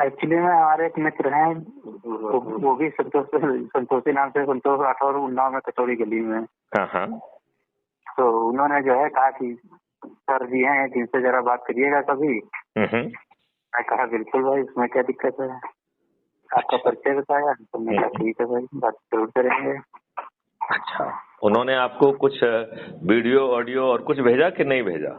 Actually में हमारे एक मित्र हैं, वो भी संतोषी नाम से, संतोष राठौर, उन्नाव में, कचौड़ी गली में। हाँ हाँ। तो उन्होंने जो है कहा कि सर जी हैं जिनसे जरा बात करिएगा कभी। मैं कहा बिल्कुल भाई, इसमें क्या दिक्कत है, आपका परिचय बताया तो मैं कहा ठीक है भाई, बात जरूर करेंगे। अच्छा, उन्होंने आपको कुछ वीडियो ऑडियो और कुछ भेजा कि नहीं भेजा?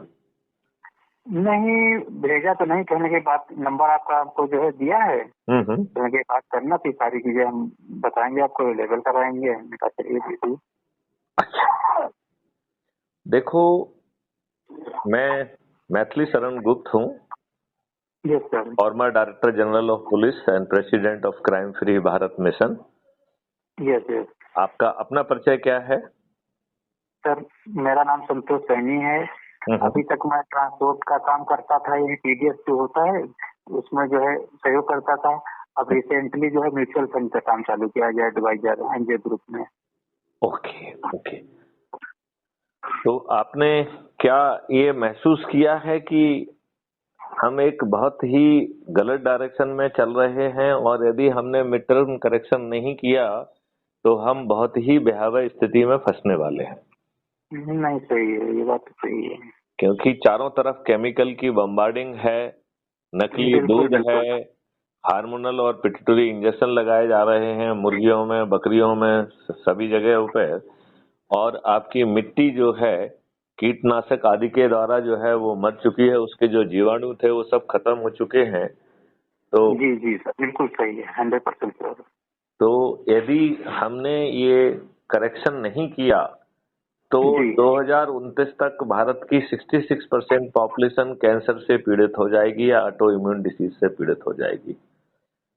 नहीं भेजा तो नहीं, कहने के बाद नंबर आपका आपको जो है दिया है, कहने के बात करना थी, सारी चीजें हम बताएंगे आपको, अवेलेबल कराएंगे। मैंने कहा चलिए दीदी। अच्छा, देखो मैं मैथिली शरण गुप्त हूँ, yes sir. Farmer director general of police and president of crime free Bharat mission. Yes yes. आपका अपना परिचय क्या है? सर मेरा नाम संतोष सैनी है। अभी तक मैं ट्रांसपोर्ट का काम करता था, ये टीडीएस जो होता है उसमें जो है सहयोग करता था। अब रिसेंटली जो है म्यूचुअल फंड का काम चालू किया गया एडवाइजर एनजे ग्रुप में। Okay okay. तो आपने क्या ये महसूस किया है कि हम एक बहुत ही गलत डायरेक्शन में चल रहे हैं और यदि हमने मिड टर्म करेक्शन नहीं किया तो हम बहुत ही भयावह स्थिति में फंसने वाले हैं? नहीं सही है, ये बात तो सही है, क्योंकि चारों तरफ केमिकल की बम्बार्डिंग है, नकली दूध है, हार्मोनल और पिट्यूटरी इंजेक्शन लगाए जा रहे हैं मुर्गियों में, बकरियों में, सभी जगहों पे। और आपकी मिट्टी जो है कीटनाशक आदि के द्वारा जो है वो मर चुकी है, उसके जो जीवाणु थे वो सब खत्म हो चुके हैं। तो जी जी सर, बिल्कुल सही है, 100% सर। तो यदि हमने ये करेक्शन नहीं किया तो 2029 तक भारत की 66% पॉपुलेशन कैंसर से पीड़ित हो जाएगी या ऑटो इम्यून डिसीज से पीड़ित हो जाएगी।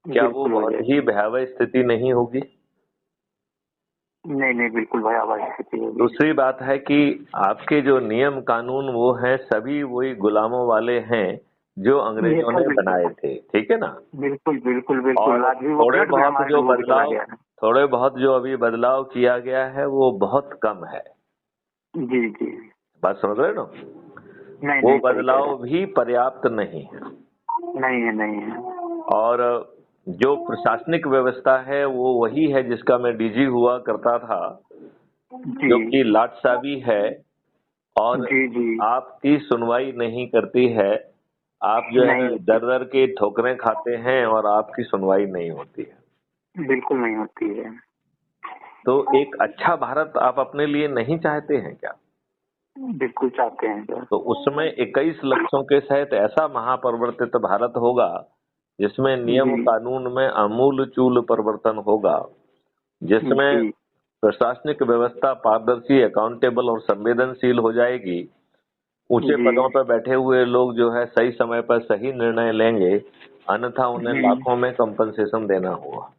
क्या वो बहुत ही भयावह स्थिति नहीं होगी? नहीं नहीं, बिल्कुल भयावह स्थिति होगी। दूसरी बात है कि आपके जो नियम कानून वो हैं सभी वही गुलामों वाले हैं जो अंग्रेजों ने बनाए थे, ठीक है ना? बिल्कुल बिल्कुल बिल्कुल। और थोड़े बहुत जो अभी बदलाव किया गया है वो बहुत कम है। जी जी, बात समझ रहे हो? नहीं वो नहीं, बदलाव भी पर्याप्त नहीं है। नहीं है, नहीं है। और जो प्रशासनिक व्यवस्था है वो वही है जिसका मैं डीजी हुआ करता था, जो कि लाटसाबी है और आपकी सुनवाई नहीं करती है। आप जो है दर दर के ठोकरें खाते हैं और आपकी सुनवाई नहीं होती है। बिल्कुल नहीं होती है। तो एक अच्छा भारत आप अपने लिए नहीं चाहते हैं क्या? बिल्कुल चाहते हैं सर। तो उसमें 21 लक्ष्यों के सहित ऐसा महापरिवर्तित भारत होगा जिसमें नियम कानून में आमूल चूल परिवर्तन होगा, जिसमें प्रशासनिक व्यवस्था पारदर्शी, अकाउंटेबल और संवेदनशील हो जाएगी। ऊंचे पदों पर बैठे हुए लोग जो है सही समय पर सही निर्णय लेंगे, अन्यथा उन्हें लाखों में कंपनसेशन देना होगा।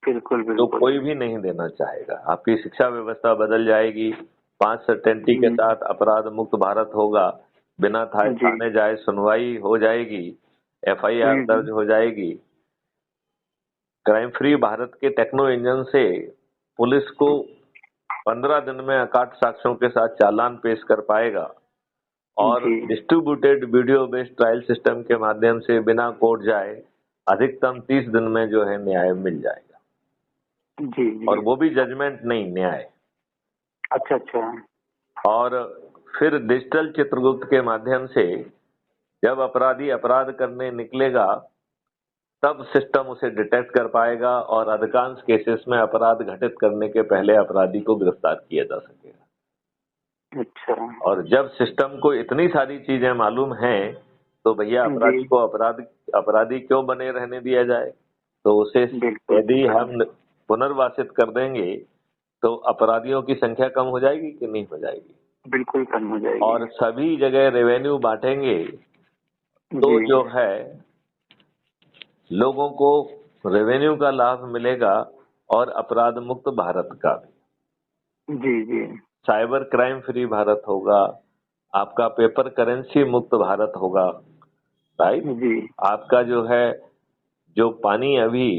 बिल्कुल तो कोई भी नहीं देना चाहेगा। आपकी शिक्षा व्यवस्था बदल जाएगी, 5 सर्टेनिटी के साथ अपराध मुक्त भारत होगा, बिना थाने जाए सुनवाई हो जाएगी, एफआईआर दर्ज हो जाएगी। Crime free Bharat K techno engine से पुलिस को 15 दिन में अकाट साक्ष्यों के साथ चालान पेश कर पाएगा और distributed video based trial system के माध्यम से बिना कोर्ट जाए अधिकतम 30 दिन में जो है न्याय मिल जाएगा। और वो भी जजमेंट नहीं, न्याय। अच्छा अच्छा। और फिर डिजिटल चित्रगुप्त के माध्यम से जब अपराधी अपराध करने निकलेगा तब सिस्टम उसे डिटेक्ट कर पाएगा और अधिकांश केसेस में अपराध घटित करने के पहले अपराधी को गिरफ्तार किया जा सकेगा। अच्छा। और जब सिस्टम को इतनी सारी चीजें मालूम हैं तो भैया अपराधी को अपराधी क्यों बने रहने दिया जाए? तो उसे यदि हम पुनर्वासित कर देंगे तो अपराधियों की संख्या कम हो जाएगी कि नहीं हो जाएगी? बिल्कुल कम हो जाएगी। और सभी जगह रेवेन्यू बांटेंगे तो जो है लोगों को रेवेन्यू का लाभ मिलेगा और अपराध मुक्त भारत का भी। जी। साइबर क्राइम फ्री भारत होगा, आपका पेपर करेंसी मुक्त भारत होगा, राइट? आपका जो है जो पानी अभी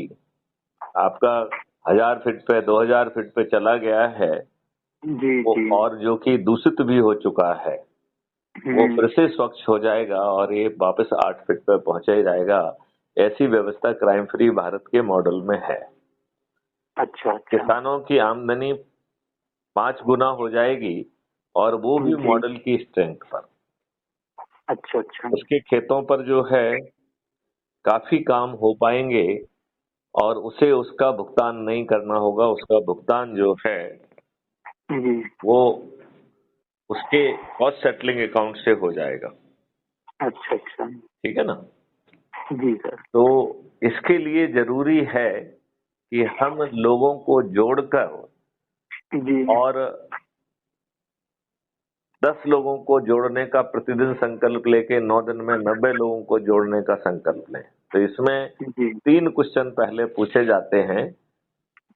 आपका 1000 फीट पे 2000 फीट पे चला गया है वो और जो कि दूषित भी हो चुका है वो फिर से स्वच्छ हो जाएगा और ये वापस 8 फीट पे पहुंचे जाएगा। ऐसी व्यवस्था क्राइम फ्री भारत के मॉडल में है। अच्छा। किसानों की आमदनी 5 गुना हो जाएगी और वो भी जी। मॉडल की स्ट्रेंथ पर। अच्छा। उसके खेतों पर जो है काफी काम हो पाएंगे और उसे उसका भुगतान नहीं करना होगा। उसका भुगतान जो है जी। वो उसके कॉस्ट सेटलिंग अकाउंट से हो जाएगा। अच्छा। ठीक है ना। जी सर। तो इसके लिए जरूरी है कि हम लोगों को जोड़कर जी। और 10 लोगों को जोड़ने का प्रतिदिन संकल्प लेके 9 दिन में 90 लोगों को जोड़ने का संकल्प लें। तो इसमें जी। 3 क्वेश्चन पहले पूछे जाते हैं।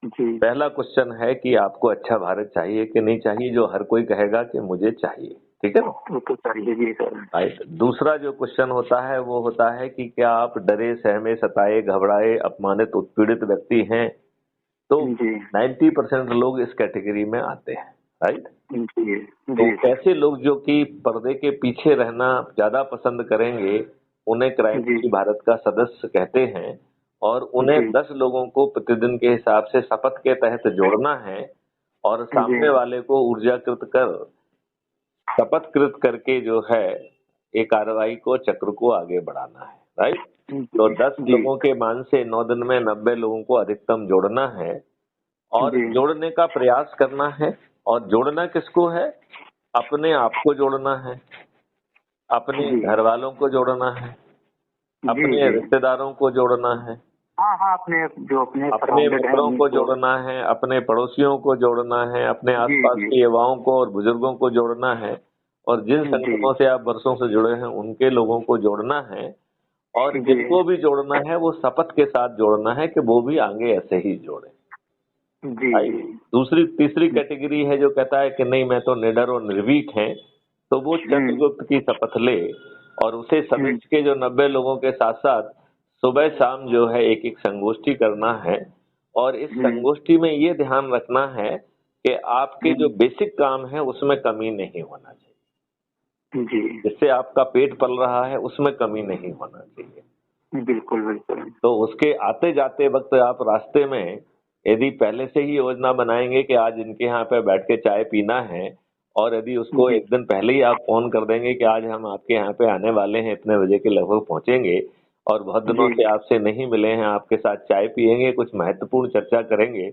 जी। पहला क्वेश्चन है कि आपको अच्छा भारत चाहिए कि नहीं चाहिए, जो हर कोई कहेगा कि मुझे चाहिए। ठीक है ना। वो तो चाहिए जी सर। राइट। दूसरा जो क्वेश्चन होता है वो होता है कि क्या आप डरे, सहमे, सताए, घबराए, अपमानित, उत्पीड़ित व्यक्ति हैं। तो जी। 90% लोग इस कैटेगरी में आते हैं। राइट। जी। तो जी सर। ऐसे लोग जो कि पर्दे के पीछे रहना ज्यादा पसंद करेंगे, उन्हें क्राइम जी। फ्री भारत का सदस्य कहते हैं। और उन्हें जी। 10 लोगों को प्रतिदिन के हिसाब से शपथ के तहत जोड़ना है और जी। सामने वाले को ऊर्जाकृत कर, शपथकृत करके जो है एक कार्रवाई को, चक्र को आगे बढ़ाना है। राइट। तो 10 जी। लोगों के मान से 9 दिन में 90 लोगों को अधिकतम जोड़ना है और जी। जोड़ने का प्रयास करना है। और जोड़ना किसको है? अपने आप को जोड़ना है, अपने जी। घर वालों को जोड़ना है, जी। अपने जी। रिश्तेदारों को जोड़ना है, हाँ हाँ, अपने जो अपने अपने सराउंडेड हैं मित्रों को उनको। जोड़ना है, अपने पड़ोसियों को जोड़ना है, अपने जी। आसपास जी। के युवाओं को और बुजुर्गों को जोड़ना है। और जिन जी। संगठनों से आप वर्षों से जुड़े हैं उनके लोगों को जोड़ना है। और जी। जिनको भी जोड़ना है वो शपथ के साथ जोड़ना है कि वो भी आगे ऐसे ही जोड़े। जी। राइट। जी। तीसरी कैटेगरी है जो कहता है कि नहीं, मैं तो निडर और निर्भीक है। तो वो हम्म। चंद्रगुप्त की शपथ ले और उसे हम्म। समिति के जो 90 लोगों के साथ साथ सुबह शाम जो है एक एक संगोष्ठी करना है। और इस हम्म। संगोष्ठी में ये ध्यान रखना है कि आपके जो हम्म। बेसिक काम है उसमें कमी नहीं होना चाहिए। जी। जिससे आपका पेट पल रहा है उसमें कमी नहीं होना चाहिए। बिल्कुल बिल्कुल। तो उसके आते जाते वक्त आप रास्ते में यदि पहले से ही योजना बनाएंगे कि आज इनके यहाँ पे बैठ के चाय पीना है, और यदि उसको जी। एक दिन पहले ही आप फोन कर देंगे कि आज हम आपके यहाँ पे आने वाले हैं, इतने बजे के लगभग पहुंचेंगे और बहुत दिनों जी। से आपसे नहीं मिले हैं, आपके साथ चाय पियेंगे, कुछ महत्वपूर्ण चर्चा करेंगे,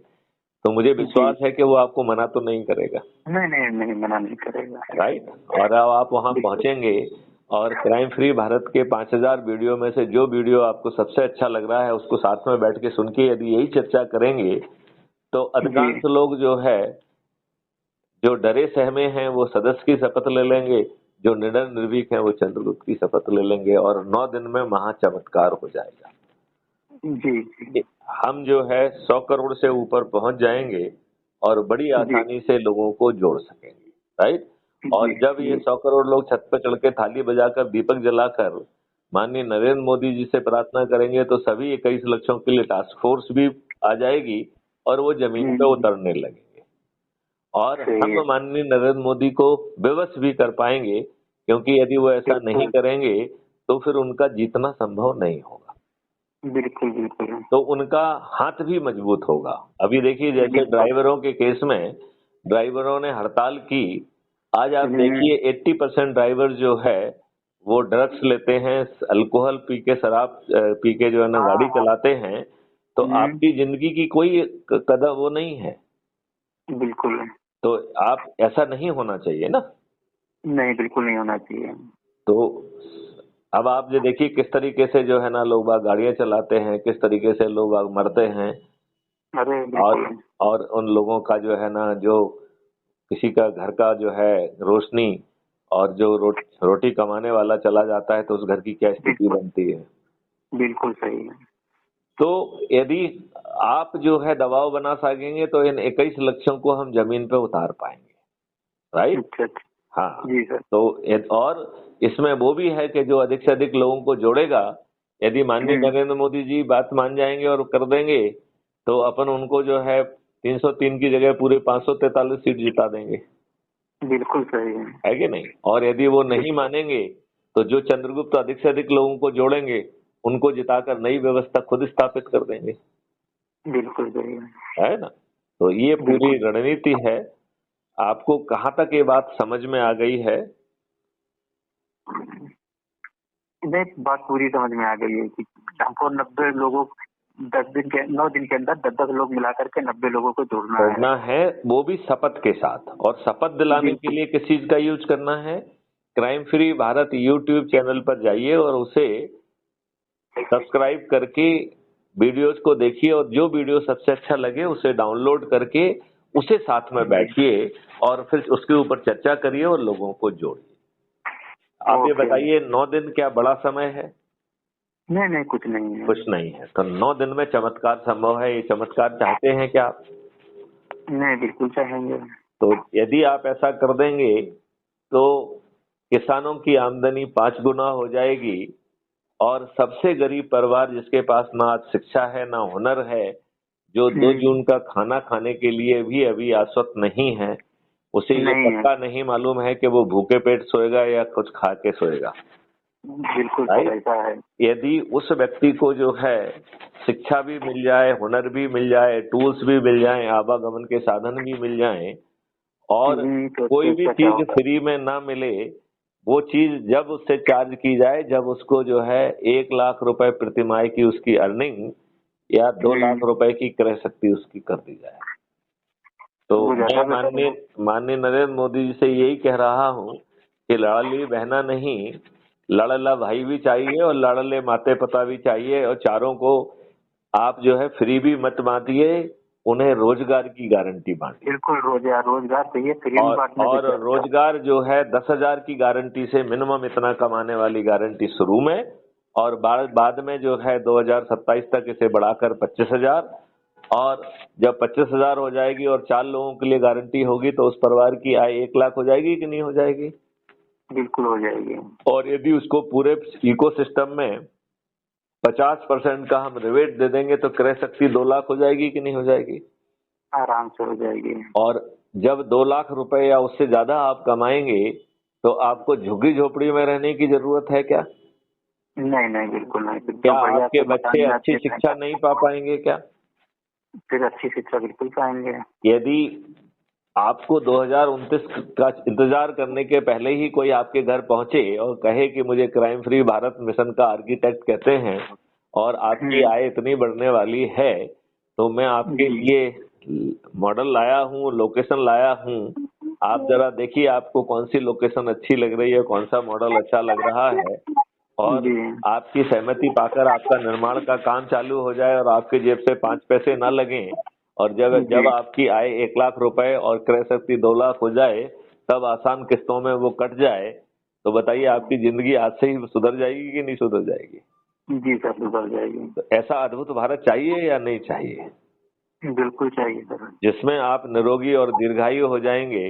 तो मुझे जी। विश्वास है कि वो आपको मना तो नहीं करेगा। नहीं नहीं नहीं, मना नहीं करेगा। राइट। और अब आप वहां बिल्कुल। पहुंचेंगे और क्राइम फ्री भारत के 5000 वीडियो में से जो वीडियो आपको सबसे अच्छा लग रहा है उसको साथ में बैठ के सुन के यदि यही चर्चा करेंगे तो जी। अधिकांश लोग जो है, जो डरे सहमे हैं वो सदस्य की शपथ ले लेंगे, जो निडर निर्भीक हैं वो चंद्रगुप्त की शपथ ले लेंगे और 9 दिन में महा चमत्कार हो जाएगा। जी। जी। हम जो है 100 करोड़ से ऊपर पहुंच जाएंगे और बड़ी जी। आसानी से लोगों को जोड़ सकेंगे। राइट। जी। और जब ये जी। 100 करोड़ लोग छत पर चढ़ के थाली बजाकर दीपक जलाकर माननीय नरेंद्र मोदी जी से प्रार्थना करेंगे तो सभी 21 लक्षों के लिए टास्क फोर्स भी आ जाएगी और वो जमीन पे हम्म। उतरने लगेंगे। और सही हम है। माननीय नरेंद्र मोदी को विवश भी कर पाएंगे, क्योंकि यदि वो ऐसा नहीं बिल्कुल करेंगे तो फिर उनका जीतना संभव नहीं होगा। बिल्कुल। बिल्कुल तो उनका हाथ भी मजबूत होगा। अभी देखिए जैसे बिल्कुल। ड्राइवरों के केस में ड्राइवरों ने हड़ताल की। आज आप हम्म। देखिए 80% ड्राइवर जो है वो ड्रग्स लेते हैं, अल्कोहल पी के, शराब पी के जो है ना हाँ गाड़ी हाँ। चलाते हैं। तो हम्म। आपकी जिंदगी की कोई कदर वो नहीं है। बिल्कुल तो आप ऐसा नहीं होना चाहिए ना। नहीं, बिल्कुल नहीं होना चाहिए। तो अब आप जो देखिए किस तरीके से जो है ना लोग बाग गाड़ियां चलाते हैं, किस तरीके से लोग बाग मरते हैं। अरे और बिल्कुल। और उन लोगों का जो है ना, जो किसी का घर का जो है रोशनी और जो रोटी कमाने वाला चला जाता है तो उस घर की क्या स्थिति बिल्कुल बनती है। बिल्कुल सही है। तो यदि आप जो है दबाव बना सकेंगे तो इन 21 लक्षों को हम जमीन पे उतार पाएंगे। राइट। अच्छा अच्छा। हाँ। जी सर। तो और इसमें वो भी है कि जो अधिक से अधिक लोगों को जोड़ेगा, यदि माननीय हम्म। नरेंद्र मोदी जी बात मान जाएंगे और कर देंगे तो अपन उनको जो है 303 की जगह पूरे 543 सीट जिता देंगे। बिल्कुल सही है। है कि नहीं। और यदि वो नहीं बिल्कुल। मानेंगे तो जो चंद्रगुप्त अधिक से अधिक लोगों को जोड़ेंगे उनको जिताकर नई व्यवस्था खुद स्थापित कर देंगे। बिल्कुल सही है ना? तो ये पूरी रणनीति है। आपको कहाँ तक ये बात समझ में आ गई है? नहीं, बात पूरी समझ में आ गई है कि हमको 90 लोगों 9 दिन के अंदर 10-10 लोग मिला करके 90 लोगों को जोड़ना है, वो भी शपथ के साथ। और शपथ दिलाने के लिए किस चीज का यूज करना है? Crime free Bharat YouTube channel पर जाइए और उसे सब्सक्राइब करके वीडियोस को देखिए, और जो वीडियो सबसे अच्छा लगे उसे डाउनलोड करके उसे साथ में बैठिए और फिर उसके ऊपर चर्चा करिए और लोगों को जोड़िए। आप ये बताइए, 9 दिन क्या बड़ा समय है? नहीं, कुछ नहीं है। कुछ नहीं है। तो 9 दिन में चमत्कार संभव है। ये चमत्कार चाहते हैं क्या आप? नहीं, बिल्कुल चाहेंगे। तो यदि आप ऐसा कर देंगे तो किसानों की आमदनी 5 गुना हो जाएगी, और सबसे गरीब परिवार जिसके पास ना आज शिक्षा है ना हुनर है, जो 2 जून का खाना खाने के लिए भी अभी आश्वस्त नहीं है, उसे ये पक्का नहीं मालूम है कि वो भूखे पेट सोएगा या कुछ खा के सोएगा। बिल्कुल ऐसा है। यदि उस व्यक्ति को जो है शिक्षा भी मिल जाए, हुनर भी मिल जाए, टूल्स भी मिल जाए, आवागमन के साधन भी मिल जाए, और कोई भी चीज फ्री में ना मिले, वो चीज जब उससे चार्ज की जाए, जब उसको जो है 1 लाख रुपए प्रतिमाह की उसकी अर्निंग या 2 लाख रुपए की क्रय शक्ति उसकी कर दी जाए। तो मैं माननीय नरेंद्र मोदी जी से यही कह रहा हूँ कि लाडली बहना नहीं, लाडला भाई भी चाहिए और लाडले माते पिता भी चाहिए, और चारों को आप जो है फ्री भी मत बांटिए, उन्हें रोजगार की गारंटी बांटिए। बिल्कुल, रोजगार चाहिए, फ्री में बांटने और रोजगार जो है 10,000 की गारंटी से मिनिमम इतना कमाने वाली गारंटी शुरू में, और बाद में जो है 2027 तक इसे बढ़ाकर 25,000, और जब 25,000 हो जाएगी और 4 लोगों के लिए गारंटी होगी तो उस परिवार की आय 1 लाख हो जाएगी कि नहीं हो जाएगी? बिल्कुल हो जाएगी। और यदि उसको पूरे इकोसिस्टम में 50% का हम रिबेट दे देंगे तो क्रय शक्ति 2 लाख हो जाएगी कि नहीं हो जाएगी? आराम से हो जाएगी। और जब 2 लाख रुपए या उससे ज्यादा आप कमाएंगे तो आपको झुग्गी झोपड़ी में रहने की जरूरत है क्या? नहीं, बिल्कुल नहीं। क्या आपके बच्चे अच्छी शिक्षा नहीं पा पाएंगे क्या? फिर अच्छी शिक्षा बिल्कुल पाएंगे। यदि आपको 2029 का इंतजार करने के पहले ही कोई आपके घर पहुंचे और कहे कि मुझे क्राइम फ्री भारत मिशन का आर्किटेक्ट कहते हैं और आपकी आय इतनी बढ़ने वाली है, तो मैं आपके लिए मॉडल लाया हूँ, लोकेशन लाया हूँ, आप जरा देखिए आपको कौन सी लोकेशन अच्छी लग रही है, कौन सा मॉडल अच्छा लग रहा है, और आपकी सहमति पाकर आपका निर्माण का काम चालू हो जाए और आपके जेब से 5 पैसे ना लगे, और जब आपकी आय 1 लाख रुपए और क्रय शक्ति 2 लाख हो जाए, तब आसान किस्तों में वो कट जाए, तो बताइए आपकी जिंदगी आज से ही सुधर जाएगी कि नहीं सुधर जाएगी? जी सर, सुधर जाएगी। तो ऐसा अद्भुत भारत चाहिए या नहीं चाहिए? बिल्कुल चाहिए सर। जिसमें आप निरोगी और दीर्घायु हो जाएंगे,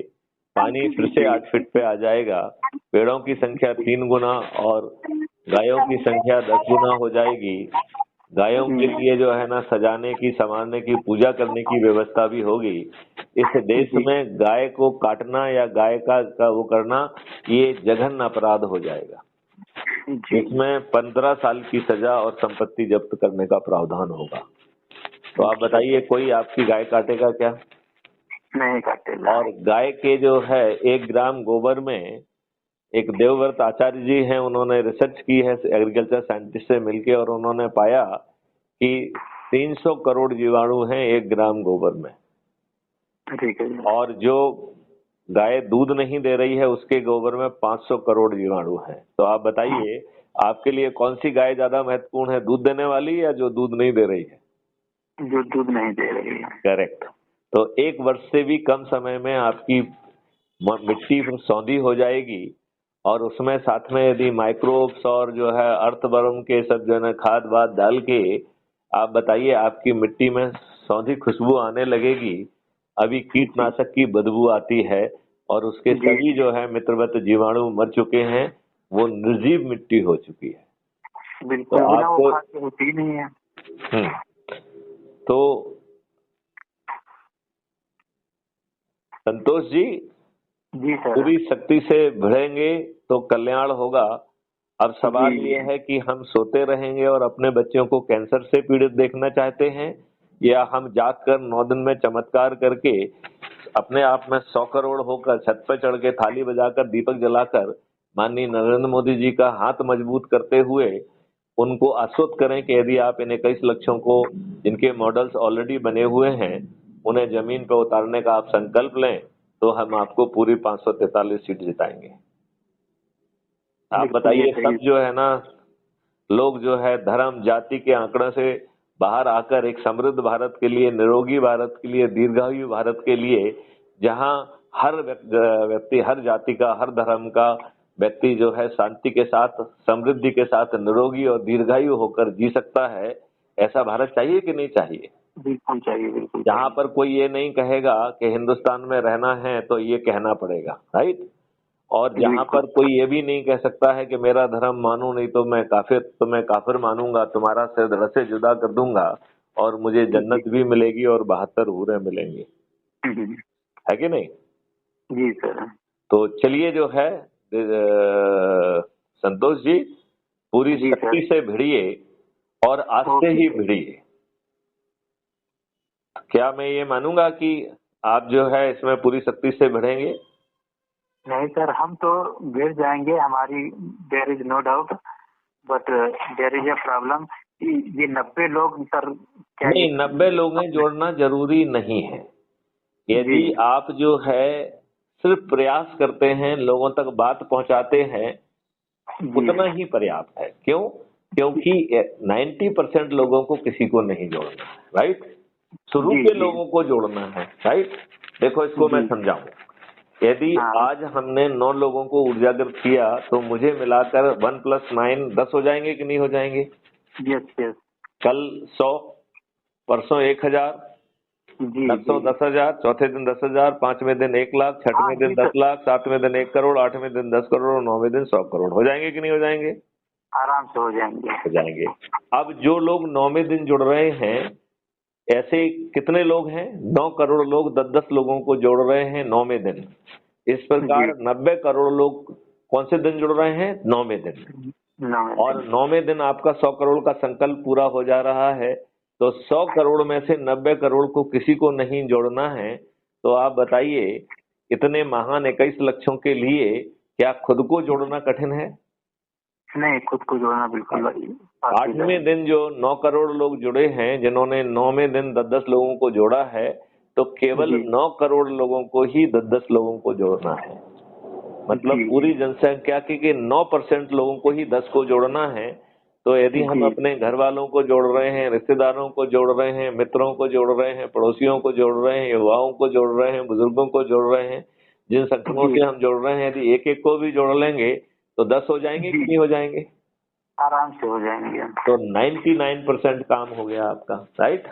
पानी फिर से 8 फीट पे आ जाएगा, पेड़ों की संख्या 3 गुना और गायों की संख्या 10 गुना हो जाएगी। गायों के लिए जो है ना सजाने की, संवारने की, पूजा करने की व्यवस्था भी होगी। इस देश में गाय को काटना या गाय का वो करना ये जघन्य अपराध हो जाएगा, जिसमें 15 साल की सजा और संपत्ति जब्त करने का प्रावधान होगा। तो आप बताइए, कोई आपकी गाय काटेगा क्या? नहीं काटेगा। और गाय के जो है 1 ग्राम गोबर में, एक देवव्रत आचार्य जी हैं, उन्होंने रिसर्च की है एग्रीकल्चर साइंटिस्ट से मिलके, और उन्होंने पाया कि 300 करोड़ जीवाणु हैं 1 ग्राम गोबर में। ठीक है। और जो गाय दूध नहीं दे रही है उसके गोबर में 500 करोड़ जीवाणु हैं। तो आप बताइए आपके लिए कौन सी गाय ज्यादा महत्वपूर्ण है, दूध देने वाली या जो दूध नहीं दे रही है? जो दूध नहीं दे रही है। करेक्ट। तो 1 वर्ष से भी कम समय में आपकी मिट्टी सौंधी हो जाएगी, और उसमें साथ में यदि माइक्रोब्स और जो है अर्थवर्म के सब जो है खाद वाद डाल के, आप बताइए आपकी मिट्टी में सौंधी खुशबू आने लगेगी। अभी कीटनाशक की बदबू आती है और उसके सभी जो है मित्रवत जीवाणु मर चुके हैं, वो निर्जीव मिट्टी हो चुकी है। बिल्कुल, तो आपको होती नहीं है। तो संतोष जी सर, पूरी शक्ति से भिड़ेंगे तो कल्याण होगा, अब सवाल ये है कि हम सोते रहेंगे और अपने बच्चों को कैंसर से पीड़ित देखना चाहते हैं, या हम जाग कर 9 दिन में चमत्कार करके अपने आप में 100 करोड़ होकर छत पर चढ़ के थाली बजाकर दीपक जलाकर माननीय नरेंद्र मोदी जी का हाथ मजबूत करते हुए उनको आश्वस्त करें कि यदि आप इन 21 लक्ष्यों को, जिनके मॉडल्स ऑलरेडी बने हुए हैं, उन्हें जमीन पर उतारने का आप संकल्प लें, तो हम आपको पूरी 543 सीट जिताएंगे। आप बताइए, सब जो है ना, लोग जो है धर्म जाति के आंकड़ों से बाहर आकर एक समृद्ध भारत के लिए, निरोगी भारत के लिए, दीर्घायु भारत के लिए, जहां हर व्यक्ति, हर जाति का, हर धर्म का व्यक्ति जो है शांति के साथ, समृद्धि के साथ, निरोगी और दीर्घायु होकर जी सकता है, ऐसा भारत चाहिए कि नहीं चाहिए? बिल्कुल चाहिए, बिल्कुल। जहां पर कोई ये नहीं कहेगा कि हिंदुस्तान में रहना है तो ये कहना पड़ेगा, राइट? और जहां पर कोई ये भी नहीं कह सकता है कि मेरा धर्म मानू नहीं तो मैं काफिर मानूंगा, तुम्हारा सिर से जुदा कर दूंगा और मुझे जन्नत भी मिलेगी और 72 हूरें मिलेंगी, है कि नहीं? जी सर। तो चलिए जो है संतोष जी, पूरी शक्ति से भिड़िए और आज से ही भिड़िए। क्या मैं ये मानूंगा कि आप जो है इसमें पूरी शक्ति से भिड़ेंगे? नहीं सर, हम तो गिर जाएंगे, हमारी there is no doubt, but there is a problem. ये 90 लोग सर, क्या नहीं, 90 लोगों जोड़ना जरूरी नहीं है। यदि आप जो है सिर्फ प्रयास करते हैं, लोगों तक बात पहुंचाते हैं, उतना ही पर्याप्त है। क्यों? क्योंकि 90% लोगों को किसी को नहीं जोड़ना है, राइट? शुरू के लोगों को जोड़ना है, राइट? देखो, इसको मैं समझाऊं। यदि आज हमने 9 लोगों को उजागर किया तो मुझे मिलाकर 1 + 9 10 हो जाएंगे कि नहीं हो जाएंगे? यस। कल 100, परसों 1000, परसों 10,000, चौथे दिन 10,000, 5वें दिन 1 लाख, 6वें दिन 10 लाख, 7वें दिन 1 करोड़, 8वें दिन 10 करोड़, 9वें दिन 100 करोड़। हो जाएंगे कि नहीं हो जाएंगे? आराम से हो जाएंगे। अब जो लोग 9वें दिन जुड़ रहे हैं, ऐसे कितने लोग हैं? 9 करोड़ लोग 10-10 लोगों को जोड़ रहे हैं 9वें दिन। इस प्रकार 90 करोड़ लोग कौन से दिन जुड़ रहे हैं? 9वें दिन। और 9वें दिन आपका 100 करोड़ का संकल्प पूरा हो जा रहा है। तो 100 करोड़ में से 90 करोड़ को किसी को नहीं जोड़ना है, तो आप बताइए, इतने महान 21 लक्ष्यों के लिए क्या खुद को जोड़ना कठिन है? नहीं, खुद को जोड़ना बिल्कुल। 8वें दिन जो 9 करोड़ लोग जुड़े हैं, जिन्होंने 9वें दिन 10-10 लोगों को जोड़ा है, तो केवल 9 करोड़ लोगों को ही 10-10 लोगों को जोड़ना है। मतलब पूरी जनसंख्या के 9% लोगों को ही 10 को जोड़ना है। तो यदि हम अपने घर वालों को जोड़ रहे हैं, रिश्तेदारों को जोड़ रहे हैं, मित्रों को जोड़ रहे हैं, पड़ोसियों को जोड़ रहे हैं, युवाओं को जोड़ रहे हैं, बुजुर्गों को जोड़ रहे हैं, जिन संगठनों से हम जोड़ रहे हैं, यदि एक को भी जोड़ लेंगे तो 10 हो जाएंगे कि नहीं हो जाएंगे? आराम से हो जाएंगे। तो 99% काम हो गया आपका, राइट?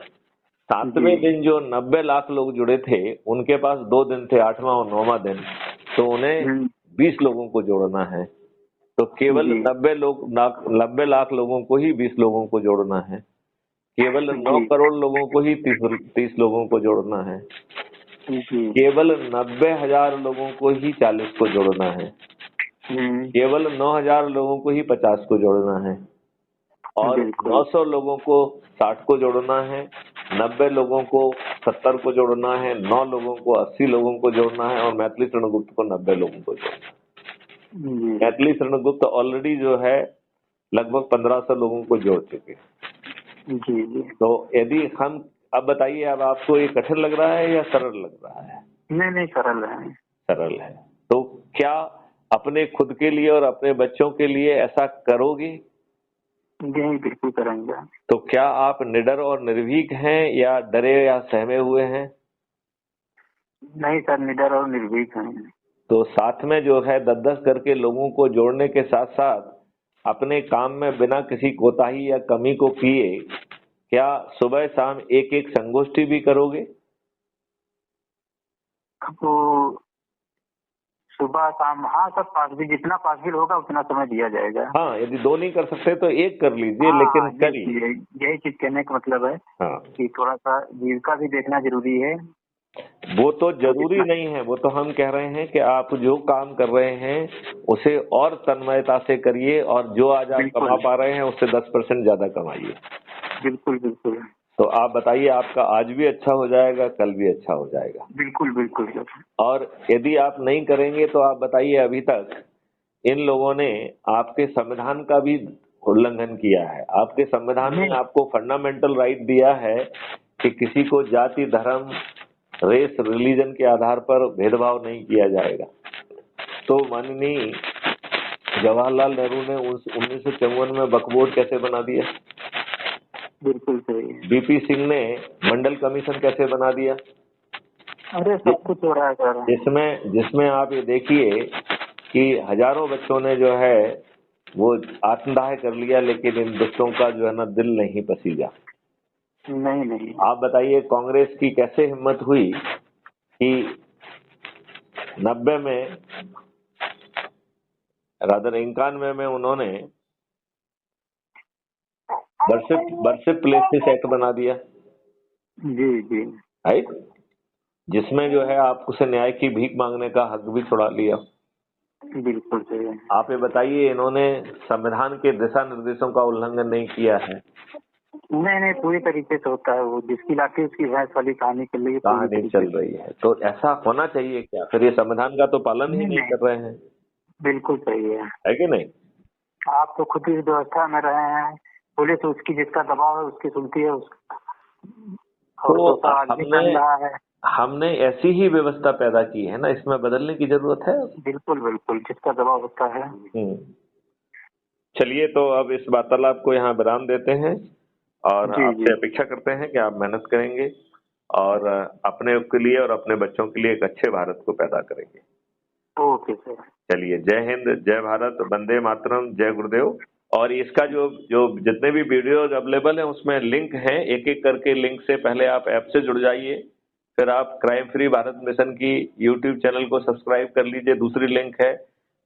7वें दिन जो 90 लाख लोग जुड़े थे, उनके पास 2 दिन थे, 8वां और 9वां दिन, तो उन्हें 20 लोगों को जोड़ना है। तो केवल 90 लाख लोगों को ही 20 लोगों को जोड़ना है। केवल 9 करोड़ लोगों को ही 30 लोगों को जोड़ना है। केवल 90,000 लोगों को ही 40 को जोड़ना है। केवल 9,000 लोगों को ही 50 को जोड़ना है। और 900 लोगों को 60 को जोड़ना है, 90 लोगों को 70 को जोड़ना है, 9 लोगों को 80 लोगों को जोड़ना है, और मैथिली शरणगुप्त को 90 लोगों को जोड़ना है। मैथिली शरणगुप्त ऑलरेडी जो है लगभग 1500 लोगों को जोड़ चुके। तो यदि हम, अब बताइए, अब आपको ये कठिन लग रहा है या सरल लग रहा है? नहीं, सरल है। सरल है। तो क्या अपने खुद के लिए और अपने बच्चों के लिए ऐसा करोगे? यही बिल्कुल करेंगे। तो क्या आप निडर और निर्भीक हैं या डरे या सहमे हुए हैं? नहीं सर, निडर और निर्भीक हैं। तो साथ में जो है 10-10 करके लोगों को जोड़ने के साथ साथ अपने काम में बिना किसी कोताही या कमी को किए क्या सुबह शाम एक संगोष्ठी भी करोगे? तो सुबह शाम, हाँ सर, पॉसिबल, जितना पॉसिबल होगा उतना समय दिया जाएगा। हाँ, यदि 2 नहीं कर सकते तो 1 कर लीजिए, लेकिन करिए। यही चीज कहने का मतलब है कि थोड़ा सा जीविका भी देखना जरूरी है। वो तो जरूरी नहीं है, वो तो हम कह रहे हैं कि आप जो काम कर रहे हैं उसे और तन्मयता से करिए और जो आज आप कमा पा रहे हैं उससे 10% ज्यादा कमाइए। बिल्कुल बिल्कुल। तो आप बताइए, आपका आज भी अच्छा हो जाएगा, कल भी अच्छा हो जाएगा। बिल्कुल बिल्कुल सर। और यदि आप नहीं करेंगे तो आप बताइए, अभी तक इन लोगों ने आपके संविधान का भी उल्लंघन किया है। आपके संविधान ने आपको फंडामेंटल राइट दिया है कि किसी को जाति, धर्म, रेस, रिलीजन के आधार पर भेदभाव नहीं किया जाएगा। तो माननीय जवाहरलाल नेहरू ने 1954 में वक्फ बोर्ड कैसे बना दिया? बिल्कुल सही। बीपी सिंह ने मंडल कमीशन कैसे बना दिया? अरे सब कुछ हो रहा है सर। जिसमें आप ये देखिए कि हजारों बच्चों ने जो है वो आत्मदाह कर लिया, लेकिन इन बच्चों का जो है ना दिल नहीं पसीजा। नहीं। आप बताइए, कांग्रेस की कैसे हिम्मत हुई कि 90 में, रादर 91 में उन्होंने वर्शिप प्लेसेस एक्ट बना दिया। जी राइट, जिसमें जो है आपसे न्याय की भीख मांगने का हक भी छुड़ा लिया। बिल्कुल सही है। आप ये बताइए, इन्होंने संविधान के दिशा निर्देशों का उल्लंघन नहीं किया है। नहीं, पूरी तरीके से होता है। वो जिसकी लाठी उसकी भैंस वाली कहानी चल रही है, कहानी चल रही है। तो ऐसा होना चाहिए क्या? फिर ये संविधान का तो पालन ही नहीं कर रहे हैं। बिल्कुल सही है कि नहीं? आप तो खुद इस व्यवस्था में रहे हैं। पुलिस उसकी जिसका दबाव है उसकी सुनती है, तो हमने ऐसी ही व्यवस्था पैदा की है ना, इसमें बदलने की जरूरत है। बिल्कुल जिसका दबाव होता है। चलिए, तो अब इस वार्तालाप को यहाँ विराम देते हैं और आपसे अपेक्षा करते हैं कि आप मेहनत करेंगे और अपने के लिए और अपने बच्चों के लिए एक अच्छे भारत को पैदा करेंगे। Okay sir. चलिए, जय हिंद, जय भारत, वंदे मातरम, जय गुरुदेव। और इसका जो जितने भी वीडियोज अवेलेबल हैं उसमें लिंक हैं, एक एक करके लिंक से पहले आप ऐप से जुड़ जाइए, फिर आप क्राइम फ्री भारत मिशन की यूट्यूब चैनल को सब्सक्राइब कर लीजिए, दूसरी लिंक है।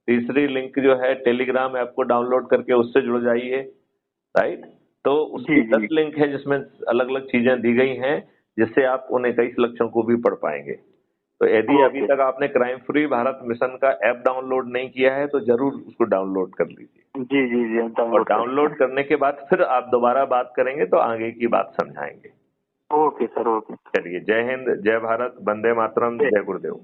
तीसरी लिंक जो है टेलीग्राम ऐप को डाउनलोड करके उससे जुड़ जाइए। राइट, तो उसकी 10 लिंक है जिसमें अलग अलग चीजें दी गई हैं, जिससे आप उन 21 लक्ष्यों को भी पढ़ पाएंगे। तो यदि अभी तक आपने क्राइम फ्री भारत मिशन का ऐप डाउनलोड नहीं किया है तो जरूर उसको डाउनलोड कर लीजिए। जी और डाउनलोड करने के बाद फिर आप दोबारा बात करेंगे तो आगे की बात समझाएंगे। Okay sir, okay. चलिए, जय हिंद, जय भारत, वंदे मातरम, जय गुरुदेव।